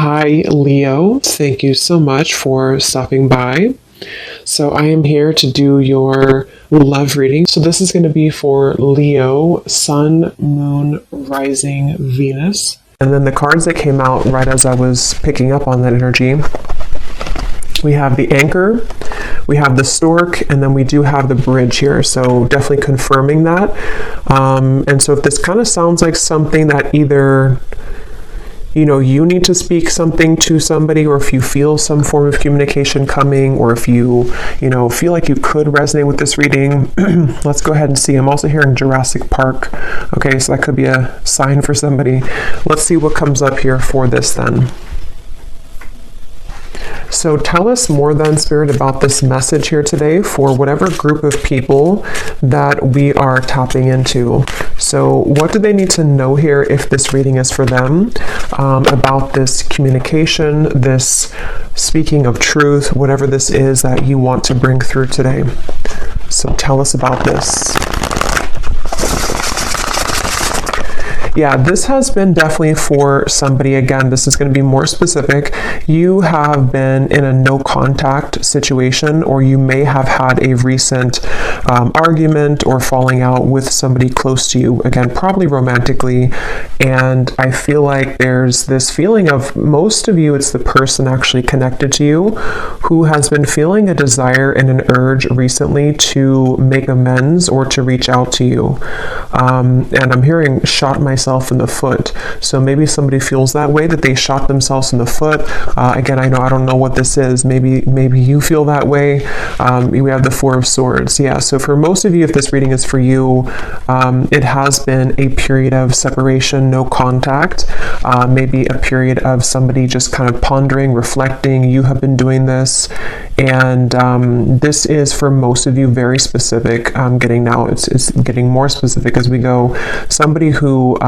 Hi, Leo. Thank you so much for stopping by. So I am here to do your love reading. So this is going to be for Leo, Sun, Moon, Rising, Venus. And then the cards that came out right as I was picking up on that energy, we have the Anchor, we have the Stork, and then we do have the Bridge here. So definitely confirming that. And so if this kind of sounds like something that either you need to speak something to somebody, or if you feel some form of communication coming, or if you feel like you could resonate with this reading, let's go ahead and see. I'm also hearing Jurassic Park. Okay, so that could be a sign for somebody. Let's see what comes up here for this then. So tell us more then, Spirit, about this message here today for whatever group of people that we are tapping into. So what do they need to know here if this reading is for them, about this communication, this speaking of truth, whatever this is that you want to bring through today. So tell us about this. Yeah, this has been definitely for somebody. Again, this is going to be more specific. You have been in a no contact situation, or you may have had a recent argument or falling out with somebody close to you. Again, probably romantically. And I feel like there's this feeling of, most of you, it's the person actually connected to you who has been feeling a desire and an urge recently to make amends or to reach out to you. And I'm hearing shot myself in the foot. So maybe somebody feels that way, that they shot themselves in the foot. Again, I don't know what this is. Maybe you feel that way. We have the Four of Swords. Yeah. So for most of you, if this reading is for you, it has been a period of separation, no contact. Maybe a period of somebody just kind of pondering, reflecting. You have been doing this, and this is for most of you very specific. I'm getting now. It's getting more specific as we go. Somebody who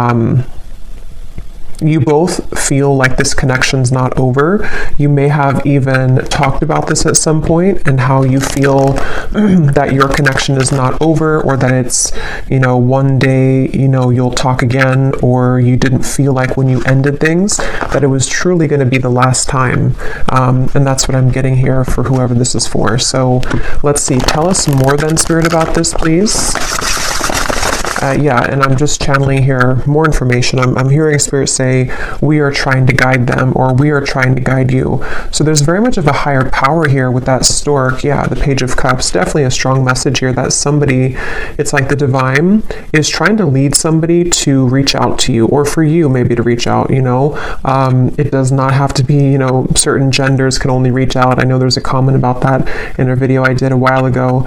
you both feel like this connection's not over. You may have even talked about this at some point, and how you feel that your connection is not over, or that it's, one day, you'll talk again, or you didn't feel like when you ended things that it was truly going to be the last time. And that's what I'm getting here for whoever this is for. So let's see. Tell us more then, Spirit, about this, please. And I'm just channeling here more information. I'm hearing Spirit say, we are trying to guide them, or we are trying to guide you. So there's very much of a higher power here with that Stork. Yeah, the Page of Cups, definitely a strong message here that somebody, it's like the divine is trying to lead somebody to reach out to you, or for you maybe to reach out. It does not have to be, certain genders can only reach out. I know there's a comment about that in a video I did a while ago.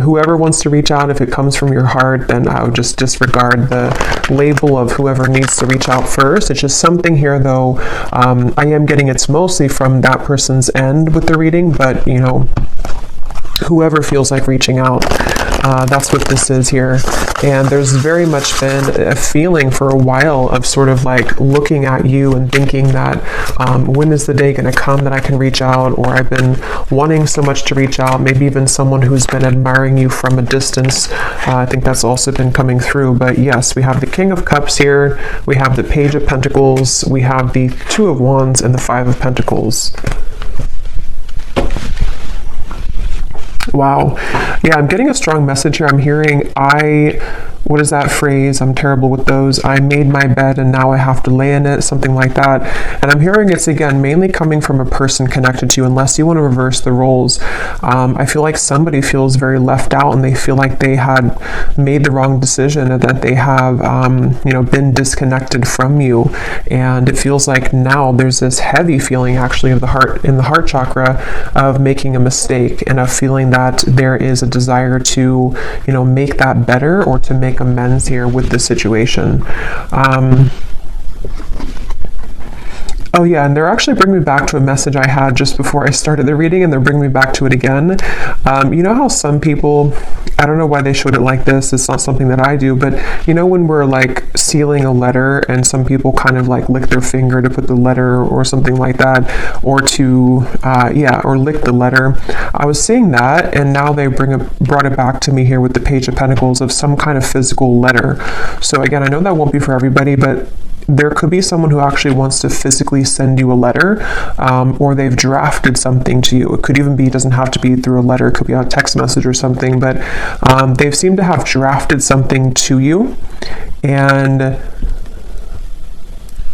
Whoever wants to reach out, if it comes from your heart, then I would just disregard the label of whoever needs to reach out first. It's just something here, though. I am getting it's mostly from that person's end with the reading, but whoever feels like reaching out, that's what this is here. And there's very much been a feeling for a while of sort of like looking at you and thinking that when is the day going to come that I can reach out, or I've been wanting so much to reach out. Maybe even someone who's been admiring you from a distance. I think that's also been coming through. But yes, we have the King of Cups here, we have the Page of Pentacles, we have the Two of Wands, and the Five of Pentacles. Wow. Yeah, I'm getting a strong message here. I'm hearing, what is that phrase? I'm terrible with those. I made my bed and now I have to lay in it, something like that. And I'm hearing it's, again, mainly coming from a person connected to you, unless you want to reverse the roles. I feel like somebody feels very left out, and they feel like they had made the wrong decision, and that they have, been disconnected from you. And it feels like now there's this heavy feeling actually of the heart, in the heart chakra, of making a mistake, and of feeling that there is a desire to, make that better, or to make amends here with the situation. Oh yeah, and they're actually bringing me back to a message I had just before I started the reading, and they're bringing me back to it again. You know how some people, I don't know why they showed it like this, it's not something that I do, but when we're like sealing a letter, and some people kind of like lick their finger to put the letter or something like that, or to, or lick the letter. I was seeing that, and now they brought it back to me here with the Page of Pentacles, of some kind of physical letter. So again, I know that won't be for everybody, but there could be someone who actually wants to physically send you a letter, or they've drafted something to you. It could even be, doesn't have to be through a letter, it could be a text message or something, but they seem to have drafted something to you. And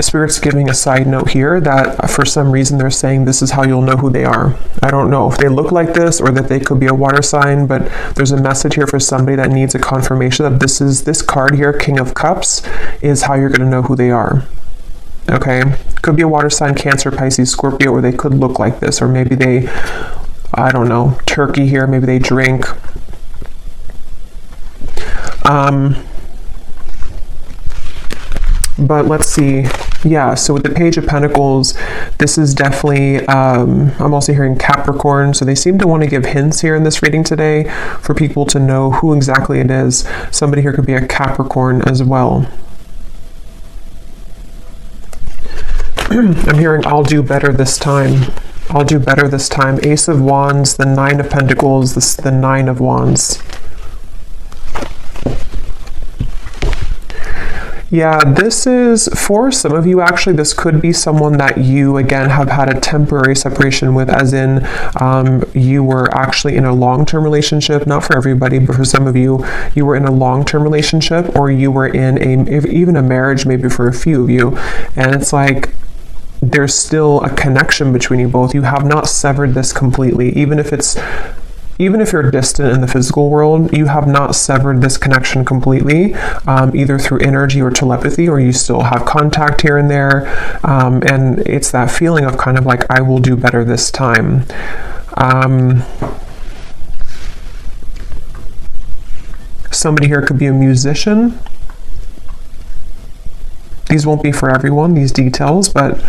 Spirit's giving a side note here that for some reason they're saying this is how you'll know who they are. I don't know if they look like this or that they could be a water sign, but there's a message here for somebody that needs a confirmation that this card here, King of Cups, is how you're going to know who they are. Okay? Could be a water sign, Cancer, Pisces, Scorpio, or they could look like this, or maybe they, I don't know, Turkey here, maybe they drink. But let's see. Yeah, so with the Page of Pentacles, this is definitely, I'm also hearing Capricorn, so they seem to want to give hints here in this reading today for people to know who exactly it is. Somebody here could be a Capricorn as well. I'm hearing, I'll do better this time. I'll do better this time. Ace of Wands, the Nine of Pentacles, the Nine of Wands. Yeah, this is, for some of you actually, this could be someone that you, again, have had a temporary separation with, as in you were actually in a long-term relationship, not for everybody, but for some of you, you were in a long-term relationship, or you were in even a marriage, maybe for a few of you, and it's like, there's still a connection between you both. You have not severed this completely, even if you're distant in the physical world, you have not severed this connection completely, either through energy or telepathy, or you still have contact here and there. And it's that feeling of kind of like, I will do better this time. Somebody here could be a musician. These won't be for everyone, these details, but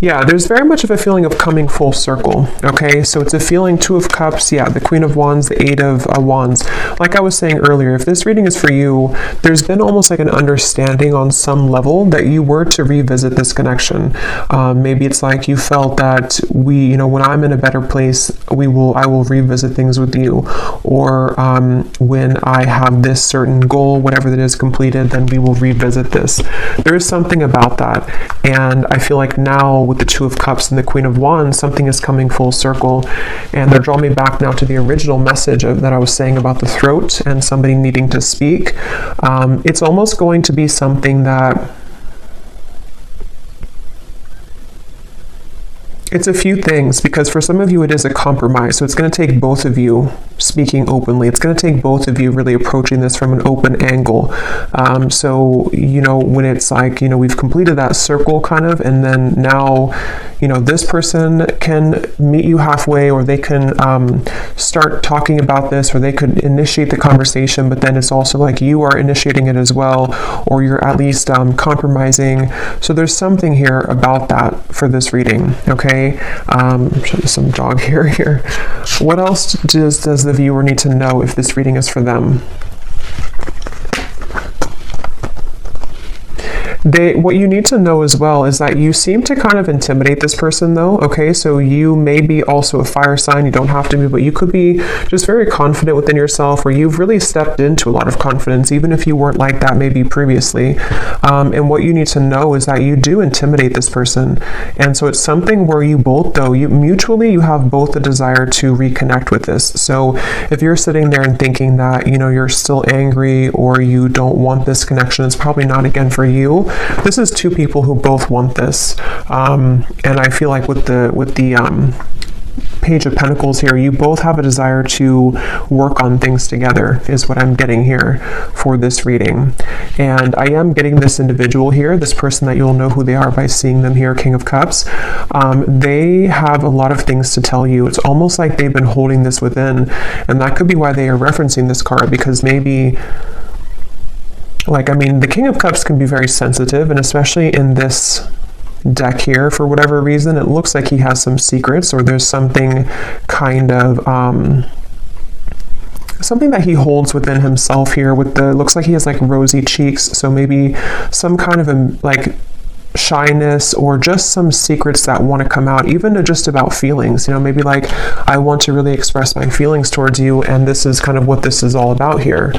yeah, there's very much of a feeling of coming full circle, okay? So it's a feeling, Two of Cups, yeah, the Queen of Wands, the Eight of Wands. Like I was saying earlier, if this reading is for you, there's been almost like an understanding on some level that you were to revisit this connection. Maybe it's like you felt that when I'm in a better place, I will revisit things with you. Or when I have this certain goal, whatever that is completed, then we will revisit this. There is something about that. And I feel like now, with the Two of Cups and the Queen of Wands, something is coming full circle, and they're drawing me back now to the original message that I was saying about the throat and somebody needing to speak. It's almost going to be something that it's a few things, because for some of you it is a compromise. So it's going to take both of you speaking openly. It's going to take both of you really approaching this from an open angle. So, when it's like, we've completed that circle kind of, and then now, this person can meet you halfway, or they can start talking about this, or they could initiate the conversation, but then it's also like you are initiating it as well, or you're at least compromising. So there's something here about that for this reading, okay? Show you some dog hair here. What else does the viewer need to know if this reading is for them? What you need to know as well is that you seem to kind of intimidate this person though, okay? So you may be also a fire sign, you don't have to be, but you could be just very confident within yourself, or you've really stepped into a lot of confidence, even if you weren't like that maybe previously. And what you need to know is that you do intimidate this person. And so it's something where you both though, you have both a desire to reconnect with this. So if you're sitting there and thinking that, you're still angry, or you don't want this connection, it's probably not again for you. This is two people who both want this, and I feel like with the Page of Pentacles here, you both have a desire to work on things together, is what I'm getting here for this reading. And I am getting this individual here, this person that you'll know who they are by seeing them here, King of Cups. They have a lot of things to tell you. It's almost like they've been holding this within, and that could be why they are referencing this card, because maybe, the King of Cups can be very sensitive, and especially in this deck here, for whatever reason, it looks like he has some secrets, or there's something kind of, something that he holds within himself here looks like he has like rosy cheeks, so maybe some kind of shyness or just some secrets that want to come out, even just about feelings. Maybe like, I want to really express my feelings towards you, and this is kind of what this is all about here.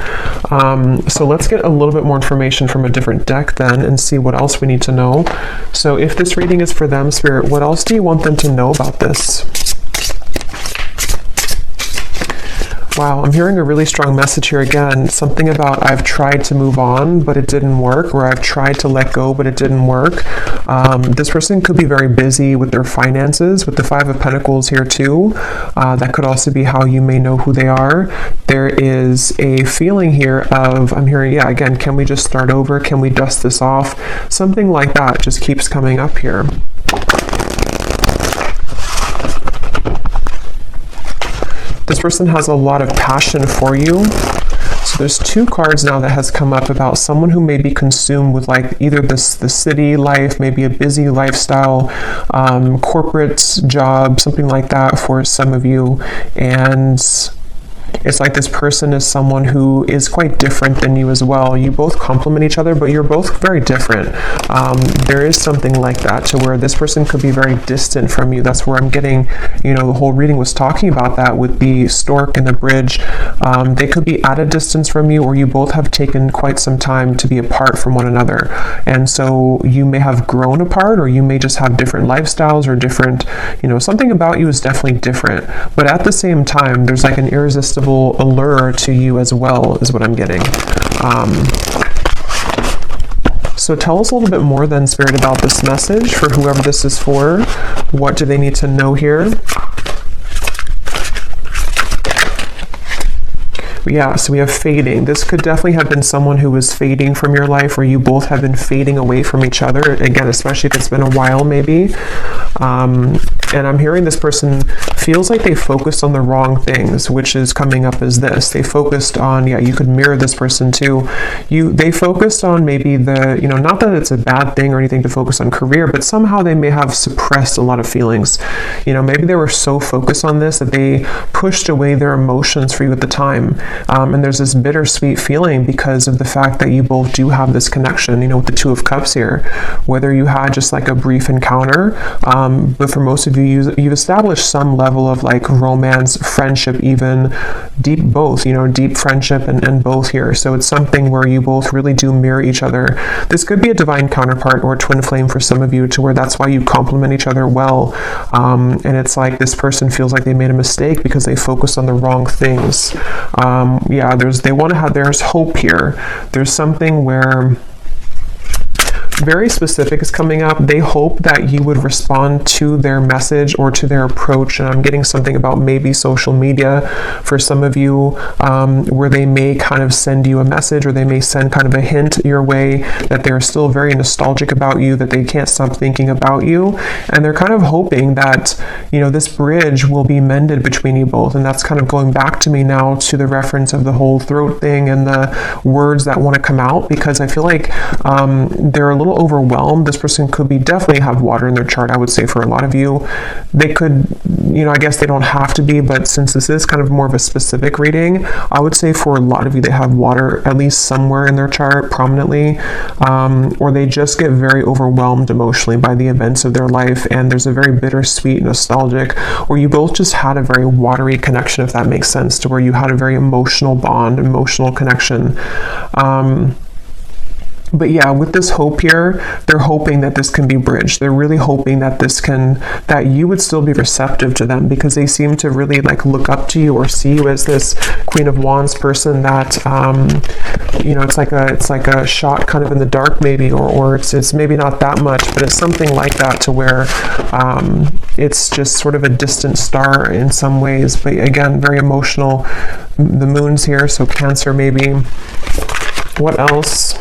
So let's get a little bit more information from a different deck then and see what else we need to know. So if this reading is for them, Spirit, what else do you want them to know about this? Wow, I'm hearing a really strong message here again. Something about I've tried to move on, but it didn't work, or I've tried to let go, but it didn't work. This person could be very busy with their finances, with the Five of Pentacles here too. That could also be how you may know who they are. There is a feeling here of, I'm hearing, yeah, again, can we just start over? Can we dust this off? Something like that just keeps coming up here. This person has a lot of passion for you. So there's two cards now that has come up about someone who may be consumed with like either the city life, maybe a busy lifestyle, corporate job, something like that for some of you. And it's like this person is someone who is quite different than you as well. You both complement each other, but you're both very different. There is something like that to where this person could be very distant from you. That's where I'm getting, the whole reading was talking about that with the stork and the bridge. They could be at a distance from you, or you both have taken quite some time to be apart from one another. And so you may have grown apart, or you may just have different lifestyles or different, something about you is definitely different. But at the same time, there's like an irresistible allure to you as well, is what I'm getting. So tell us a little bit more then, Spirit, about this message for whoever this is for. What do they need to know here? Yeah, so we have fading. This could definitely have been someone who was fading from your life, or you both have been fading away from each other. Again, especially if it's been a while, maybe. And I'm hearing this person feels like they focused on the wrong things, which is coming up as this. They focused on, yeah, you could mirror this person too. They focused on maybe the, not that it's a bad thing or anything to focus on career, but somehow they may have suppressed a lot of feelings. Maybe they were so focused on this that they pushed away their emotions for you at the time. And there's this bittersweet feeling because of the fact that you both do have this connection, with the Two of Cups here. Whether you had just like a brief encounter, but for most of you, you've established some level of like romance, friendship, even deep both, deep friendship and both here. So it's something where you both really do mirror each other. This could be a divine counterpart or a twin flame for some of you, to where that's why you complement each other well. And it's like this person feels like they made a mistake because they focused on the wrong things. There's hope here. There's something where very specific is coming up. They hope that you would respond to their message or to their approach. And I'm getting something about maybe social media for some of you, where they may kind of send you a message, or they may send kind of a hint your way that they're still very nostalgic about you, that they can't stop thinking about you. And they're kind of hoping that, this bridge will be mended between you both. And that's kind of going back to me now to the reference of the whole throat thing and the words that want to come out, because I feel like they're a little overwhelmed. This person could be definitely have water in their chart, I would say, for a lot of you. They could, I guess they don't have to be, but since this is kind of more of a specific reading, I would say for a lot of you, they have water at least somewhere in their chart prominently, or they just get very overwhelmed emotionally by the events of their life, and there's a very bittersweet, nostalgic, or you both just had a very watery connection, if that makes sense, to where you had a very emotional bond, emotional connection. But yeah, with this hope here, they're hoping that this can be bridged. They're really hoping that that you would still be receptive to them, because they seem to really like look up to you or see you as this Queen of Wands person that, it's like a shot kind of in the dark maybe, or it's maybe not that much, but it's something like that, to where it's just sort of a distant star in some ways. But again, very emotional. The moon's here, so Cancer maybe. What else?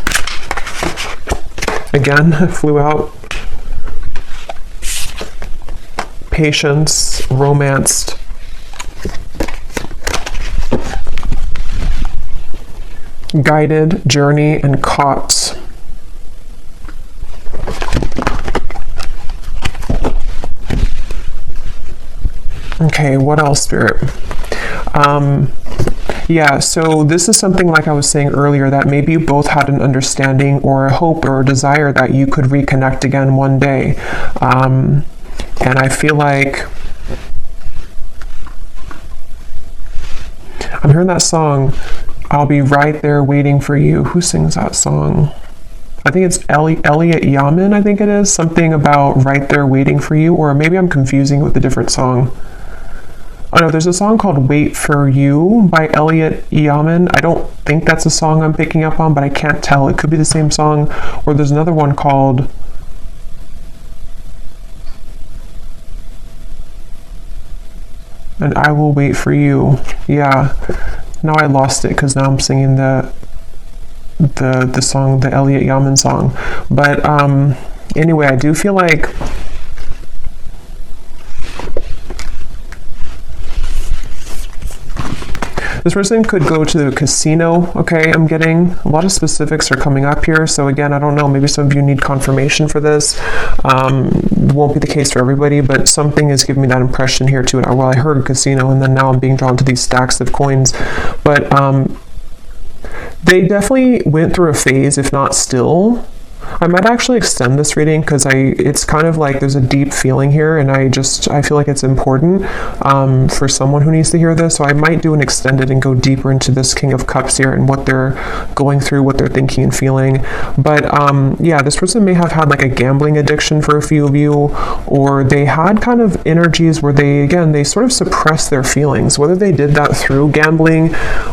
Again, flew out. Patience, romanced. Guided, journey, and caught. Okay, what else, Spirit? Yeah, so this is something like I was saying earlier, that maybe you both had an understanding or a hope or a desire that you could reconnect again one day. And I feel like I'm hearing that song, I'll Be Right There Waiting for You. Who sings that song? I think it's Elliot Yamin, I think it is. Something about Right There Waiting for You, or maybe I'm confusing it with a different song. Oh no, there's a song called Wait for You by Elliot Yamin. I don't think that's a song I'm picking up on, but I can't tell. It could be the same song. Or there's another one called And I Will Wait for You. Yeah. Now I lost it because now I'm singing the song, the Elliot Yamin song. But anyway, I do feel like this person could go to the casino. Okay, I'm getting a lot of specifics are coming up here. So again, I don't know, maybe some of you need confirmation for this. Won't be the case for everybody, but something is giving me that impression here too. Well, I heard casino, and then now I'm being drawn to these stacks of coins. But they definitely went through a phase, if not still. I might actually extend this reading because it's kind of like there's a deep feeling here, and I feel like it's important for someone who needs to hear this. So I might do an extended and go deeper into this King of Cups here and what they're going through, what they're thinking and feeling. But yeah, this person may have had like a gambling addiction for a few of you, or they had kind of energies where they sort of suppress their feelings, whether they did that through gambling,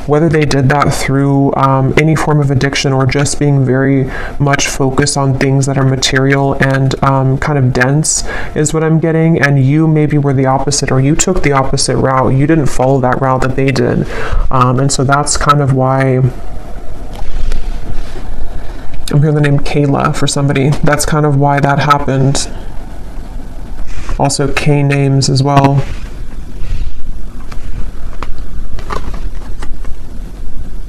whether they did that through any form of addiction, or just being very much focused on things that are material and kind of dense is what I'm getting. And you maybe were the opposite, or you took the opposite route. You didn't follow that route that they did. And so that's kind of why I'm hearing the name Kayla for somebody. That's kind of why that happened. Also K names as well.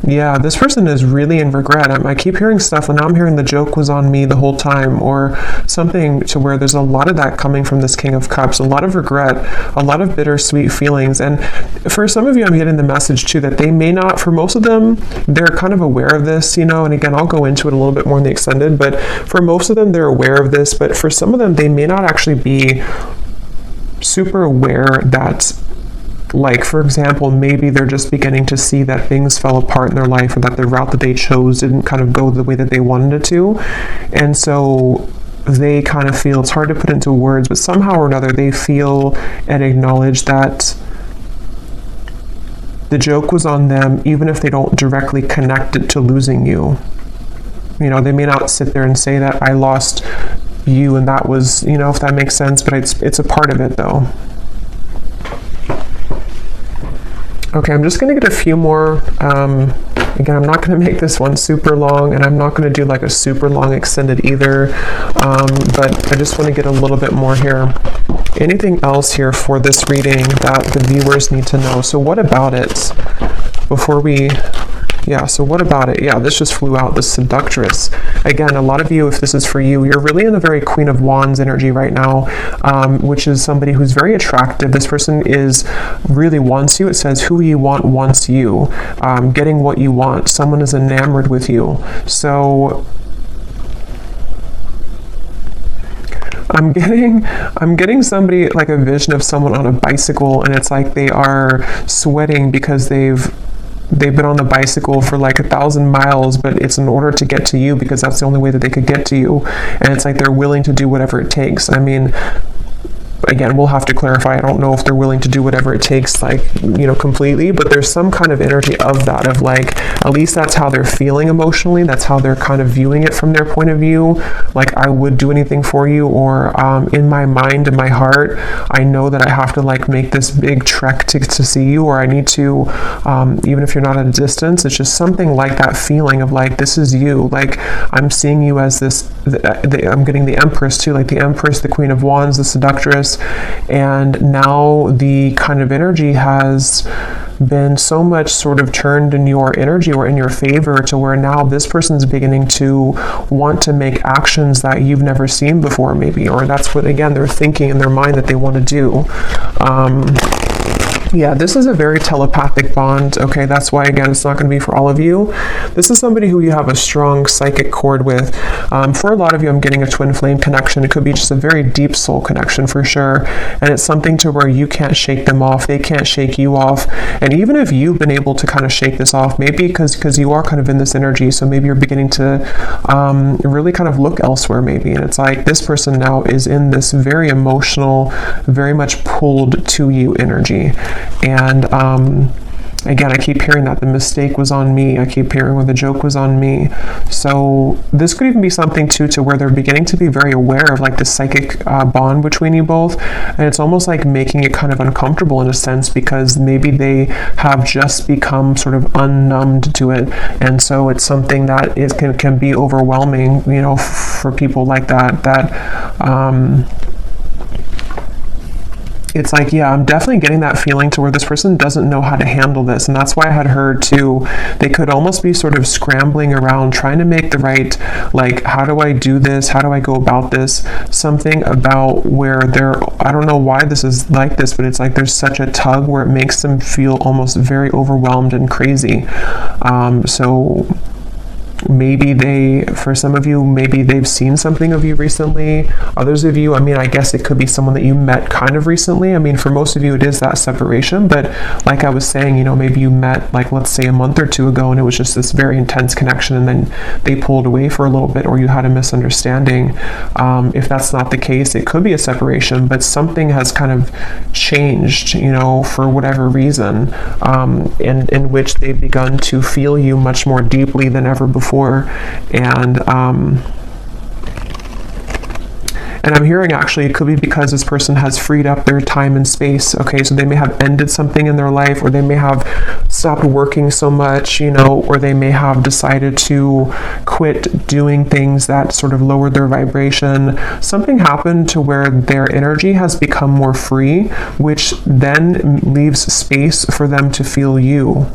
Yeah, this person is really in regret. I keep hearing stuff, and now I'm hearing the joke was on me the whole time, or something to where there's a lot of that coming from this King of Cups, a lot of regret, a lot of bittersweet feelings. And for some of you, I'm getting the message too that they may not, for most of them, they're kind of aware of this, you know, and again, I'll go into it a little bit more in the extended, but for most of them, they're aware of this, but for some of them, they may not actually be super aware that, like, for example, maybe they're just beginning to see that things fell apart in their life, or that the route that they chose didn't kind of go the way that they wanted it to. And so they kind of feel, it's hard to put into words, but somehow or another they feel and acknowledge that the joke was on them, even if they don't directly connect it to losing you. You know, they may not sit there and say that I lost you and that was, you know, if that makes sense, but it's a part of it though. Okay, I'm just going to get a few more. Again, I'm not going to make this one super long, and I'm not going to do like a super long extended either, but I just want to get a little bit more here. Anything else here for this reading that the viewers need to know? So what about it before we... Yeah, so what about it? Yeah, this just flew out, the Seductress. Again, a lot of you, if this is for you, you're really in a very Queen of Wands energy right now, which is somebody who's very attractive. This person really wants you. It says, who you want wants you. Getting what you want. Someone is enamored with you. So I'm getting somebody, like a vision of someone on a bicycle, and it's like they are sweating because they've been on the bicycle for like 1,000 miles, but it's in order to get to you because that's the only way that they could get to you. And it's like they're willing to do whatever it takes. I mean, again, we'll have to clarify. I don't know if they're willing to do whatever it takes, like, you know, completely, but there's some kind of energy of that, of like, at least that's how they're feeling emotionally. That's how they're kind of viewing it from their point of view. Like, I would do anything for you, or in my mind, in my heart, I know that I have to like make this big trek to see you, or I need to, even if you're not at a distance, it's just something like that feeling of like, this is you. Like, I'm seeing you as this, I'm getting the Empress too, like the Empress, the Queen of Wands, the Seductress. And now the kind of energy has been so much sort of turned in your energy or in your favor, to where now this person's beginning to want to make actions that you've never seen before, maybe, or that's what, again, they're thinking in their mind that they want to do. Yeah, this is a very telepathic bond. Okay, that's why, again, it's not going to be for all of you. This is somebody who you have a strong psychic cord with. For a lot of you, I'm getting a twin flame connection. It could be just a very deep soul connection for sure. And it's something to where you can't shake them off. They can't shake you off. And even if you've been able to kind of shake this off, maybe because you are kind of in this energy, so maybe you're beginning to really kind of look elsewhere maybe. And it's like this person now is in this very emotional, very much pulled to you energy. And again, I keep hearing that the mistake was on me. I keep hearing where the joke was on me. So this could even be something too, to where they're beginning to be very aware of like the psychic bond between you both. And it's almost like making it kind of uncomfortable in a sense, because maybe they have just become sort of unnumbed to it. And so it's something that can be overwhelming, you know, for people like that, it's like, yeah, I'm definitely getting that feeling to where this person doesn't know how to handle this. And that's why I had heard too, they could almost be sort of scrambling around trying to make the right, like, how do I do this? How do I go about this? Something about where I don't know why this is like this, but it's like there's such a tug where it makes them feel almost very overwhelmed and crazy. So maybe for some of you, maybe they've seen something of you recently. Others of you, I mean, I guess it could be someone that you met kind of recently. I mean, for most of you, it is that separation. But like I was saying, you know, maybe you met, like, let's say a month or two ago, and it was just this very intense connection, and then they pulled away for a little bit, or you had a misunderstanding. If that's not the case, it could be a separation, but something has kind of changed, you know, for whatever reason, in which they've begun to feel you much more deeply than ever before. And I'm hearing actually it could be because this person has freed up their time and space. Okay, so they may have ended something in their life, or they may have stopped working so much, you know, or they may have decided to quit doing things that sort of lowered their vibration. Something happened to where their energy has become more free, which then leaves space for them to feel you.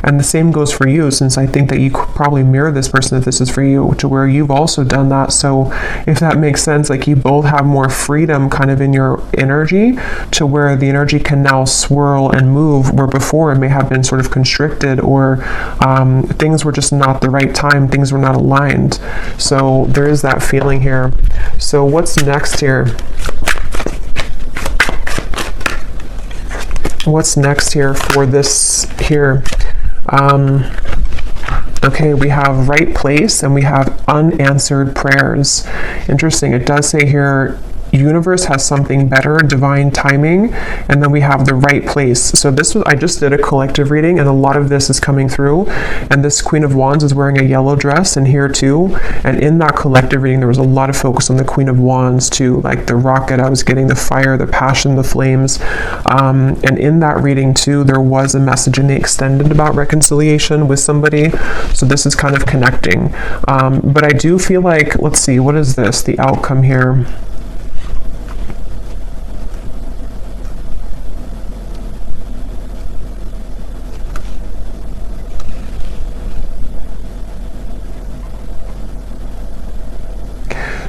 And the same goes for you, since I think that you could probably mirror this person if this is for you, to where you've also done that. So if that makes sense, like you both have more freedom kind of in your energy, to where the energy can now swirl and move, where before it may have been sort of constricted, or things were just not the right time, things were not aligned. So there is that feeling here. So what's next here? What's next here for this here? Okay, we have right place and we have unanswered prayers. Interesting. It does say here, universe has something better, divine timing, and then we have the right place. So I just did a collective reading, and a lot of this is coming through, and this Queen of Wands is wearing a yellow dress, and here too, and in that collective reading there was a lot of focus on the Queen of Wands too, like the rocket. I was getting the fire, the passion, the flames, and in that reading too there was a message in the extended about reconciliation with somebody. So this is kind of connecting, but I do feel like, let's see, what is this, the outcome here?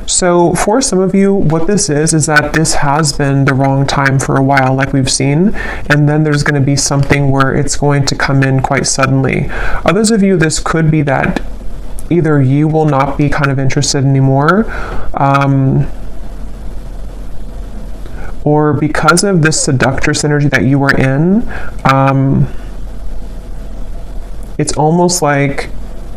So for some of you, what this is that this has been the wrong time for a while, like we've seen, and then there's going to be something where it's going to come in quite suddenly. Others of you, this could be that either you will not be kind of interested anymore, or because of this seductress energy that you were in, it's almost like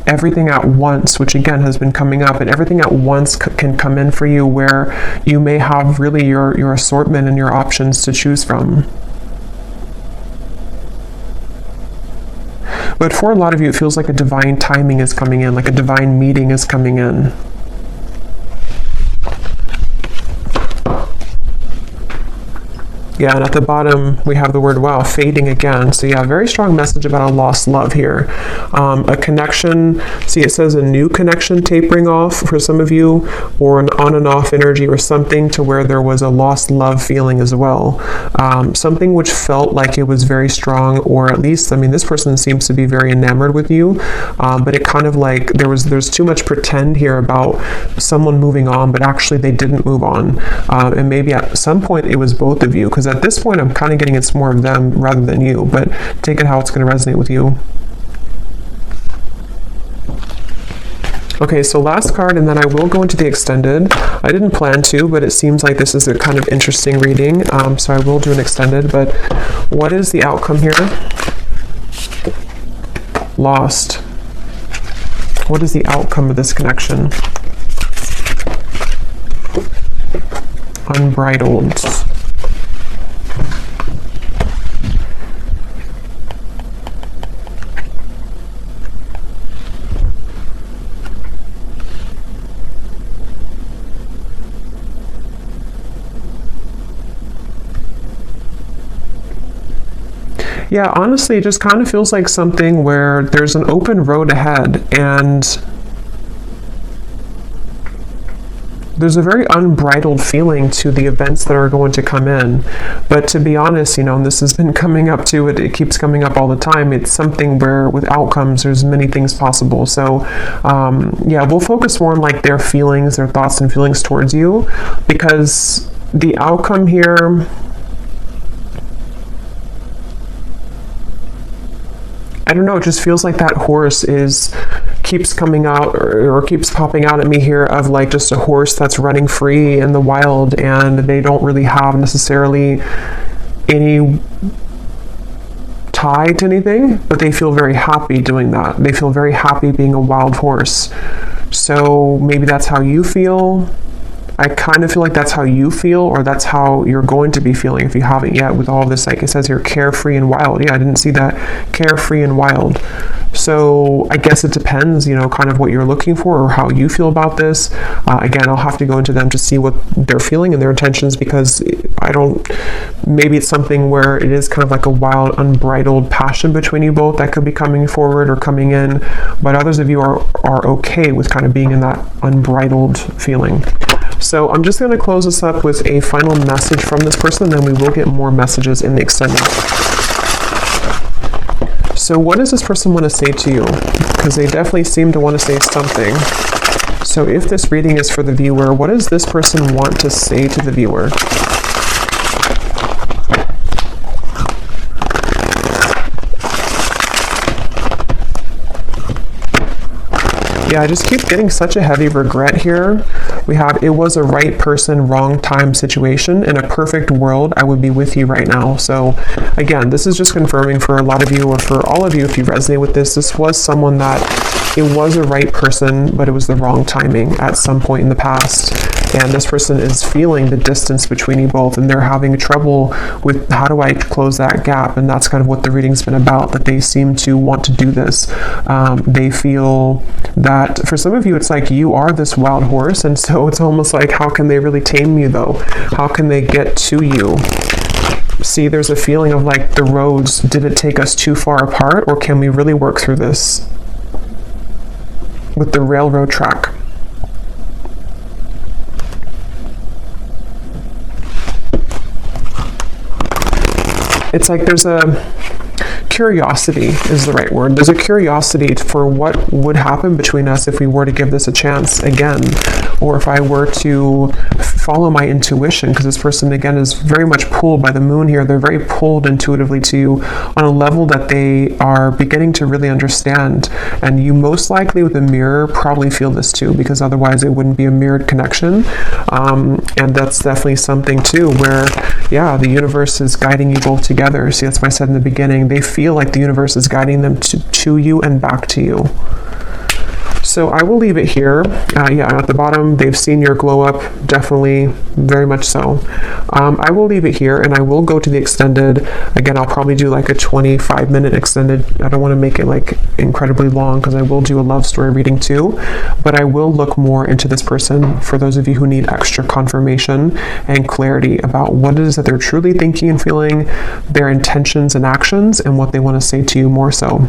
everything at once, which again has been coming up, and everything at once can come in for you, where you may have really your assortment and your options to choose from. But for a lot of you, it feels like a divine timing is coming in, like a divine meeting is coming in. Yeah, and at the bottom, we have the word, wow, fading again. So yeah, very strong message about a lost love here. A connection, see it says a new connection tapering off for some of you, or an on and off energy, or something to where there was a lost love feeling as well. Something which felt like it was very strong, or at least, I mean, this person seems to be very enamored with you, but it kind of like, there's too much pretend here about someone moving on, but actually they didn't move on. And maybe at some point it was both of you, because at this point, I'm kind of getting it's more of them rather than you, but take it how it's going to resonate with you. Okay, so last card, and then I will go into the extended. I didn't plan to, but it seems like this is a kind of interesting reading, so I will do an extended. But what is the outcome here? Lost. What is the outcome of this connection? Unbridled. Yeah, honestly, it just kind of feels like something where there's an open road ahead, and there's a very unbridled feeling to the events that are going to come in. But to be honest, you know, and this has been coming up to it, it keeps coming up all the time. It's something where with outcomes, there's many things possible. So yeah, we'll focus more on like their feelings, their thoughts and feelings towards you, because the outcome here, I don't know, it just feels like that horse keeps coming out or keeps popping out at me here of like just a horse that's running free in the wild, and they don't really have necessarily any tie to anything, but they feel very happy doing that. They feel very happy being a wild horse. So maybe that's how you feel. I kind of feel like that's how you feel, or that's how you're going to be feeling if you haven't yet, with all of this, like it says here, carefree and wild. Yeah, I didn't see that, carefree and wild. So I guess it depends, you know, kind of what you're looking for or how you feel about this. Again, I'll have to go into them to see what they're feeling and their intentions, because maybe it's something where it is kind of like a wild, unbridled passion between you both that could be coming forward or coming in, but others of you are okay with kind of being in that unbridled feeling. So I'm just going to close this up with a final message from this person, and then we will get more messages in the extended. So what does this person want to say to you? Because they definitely seem to want to say something. So if this reading is for the viewer, what does this person want to say to the viewer? Yeah, I just keep getting such a heavy regret here. We have, it was a right person, wrong time situation. In a perfect world, I would be with you right now. So again, this is just confirming for a lot of you, or for all of you, if you resonate with this, this was someone that it was a right person, but it was the wrong timing at some point in the past. And this person is feeling the distance between you both, and they're having trouble with how do I close that gap. And that's kind of what the reading's been about, that they seem to want to do this. They feel that for some of you, it's like you are this wild horse, and so it's almost like, how can they really tame you though? How can they get to you? See, there's a feeling of like the roads, did it take us too far apart, or can we really work through this with the railroad track? It's like there's a curiosity is the right word. There's a curiosity for what would happen between us if we were to give this a chance again, or if I were to follow my intuition, because this person again is very much pulled by the moon here. They're very pulled intuitively to you on a level that they are beginning to really understand. And you most likely with a mirror probably feel this too, because otherwise it wouldn't be a mirrored connection. And that's definitely something too where, yeah, the universe is guiding you both together. See, that's why I said in the beginning, they feel like the universe is guiding them to you and back to you. So I will leave it here. Yeah, at the bottom, they've seen your glow up, definitely, very much so. I will leave it here, and I will go to the extended. Again, I'll probably do like a 25-minute extended. I don't want to make it like incredibly long, because I will do a love story reading too, but I will look more into this person for those of you who need extra confirmation and clarity about what it is that they're truly thinking and feeling, their intentions and actions, and what they want to say to you more so.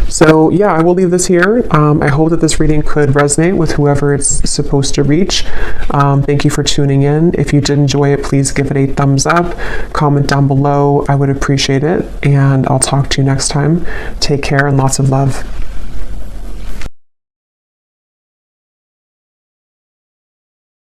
So yeah, I will leave this here. I hope that this reading could resonate with whoever it's supposed to reach. Thank you for tuning in. If you did enjoy it, please give it a thumbs up, comment down below. I would appreciate it, and I'll talk to you next time. Take care and lots of love.